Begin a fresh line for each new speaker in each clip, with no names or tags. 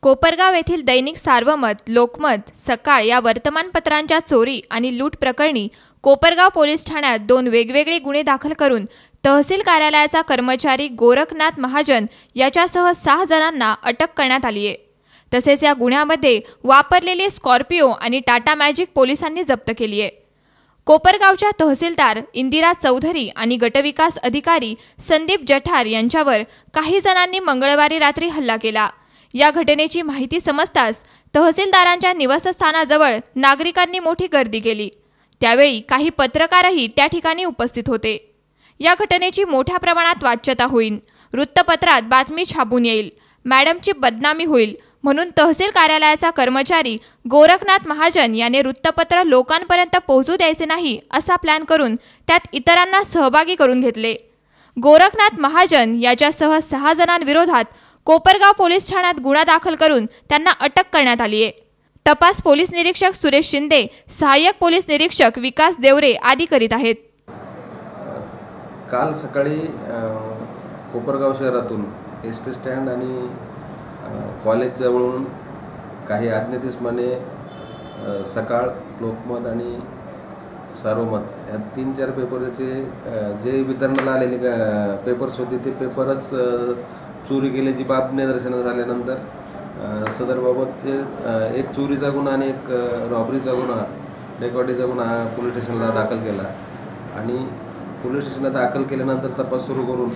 कोपरगाव येथील दैनिक सार्वमत, लोकमत, सकाळ या वर्तमानपत्रांच्या चोरी आणि लूट प्रकरणी कोपरगाव पोलीस ठाण्यात 2 वेगवेगळे गुन्हे दाखल करून तहसील कार्यालयाचा कर्मचारी गोरखनाथ महाजन याच्यासह 6 जणांना अटक करण्यात आली आहे। तसेच या गुन्ह्यामध्ये वापरलेली स्कॉर्पिओ आणि टाटा मॅजिक पोलिसांनी जप्त केली आहे। कोपरगावच्या तहसीलदार इंदिरा चौधरी आणि गटविकास अधिकारी संदीप जठार यांच्यावर काही जणांनी मंगळवारी रात्री हल्ला केला। या घटनेची माहिती समजताच तहसीलदारांच्या निवासस्थानाजवळ नागरिकांनी मोठी गर्दी केली। त्यावेळी काही पत्रकारही त्या ठिकाणी उपस्थित होते। या घटनेची मोठ्या प्रमाणात वाच्यता होईल, वृत्तपत्रात बातमी छापून येईल, मॅडमची बदनामी होईल म्हणून तहसील कार्यालयाचा कर्मचारी गोरखनाथ महाजन याने वृत्तपत्र लोकांपर्यंत पोहोचू द्यायचे नाही असा प्लॅन करून त्यात इतरांना सहभागी करून घेतले। गोरखनाथ महाजन याच्यासह 6 जणांविरोधात कोपरगाव पोलीस ठाण्यात गुन्हा दाखल करून त्यांना अटक करण्यात आली आहे। तपास पोलीस निरीक्षक सुरेश शिंदे, सहाय्यक पोलीस निरीक्षक विकास देवरे आदी करीत आहेत।
काल सकाळी कोपरगाव शहरातून एसटी स्टँड आणि कॉलेज जवळून काही अज्ञातस्माने सकाळ, लोकमत आणि सार्वमत या 3-4 पेपरचे जे वितरणाला आलेले पेपर्स होते ते पेपरच चोरी केल्याची बाब निदर्शनास आल्यानंतर सदरबाबतचे एक चोरीचा गुन्हा आणि एक रॉबरीचा गुन्हा, डेकॉर्डीचा गुन्हा पोलीस स्टेशनला दाखल केला आणि पोलीस स्टेशनला दाखल केल्यानंतर तपास सुरू करून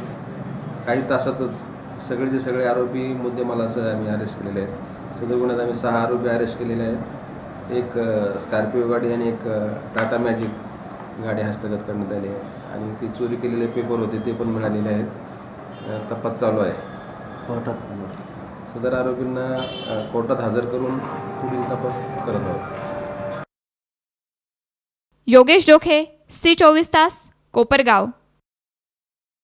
काही तासातच सगळेचे सगळे आरोपी मुद्देमालासह आम्ही अरेस्ट केलेले आहेत। सदर गुन्ह्यात आम्ही 6 आरोपी अरेस्ट केलेले आहेत। एक स्कॉर्पिओ गाडी आणि एक टाटा मॅजिक गाडी हस्तगत करण्यात आली आहे आणि ती चोरी केलेले पेपर होते ते पण मिळालेले आहेत। तपास चालू आहे। सदर आरोपींना कोर्टात हजर करून पुढील तपास करत आहोत।
योगेश जोखे, C24 तास, कोपरगाव।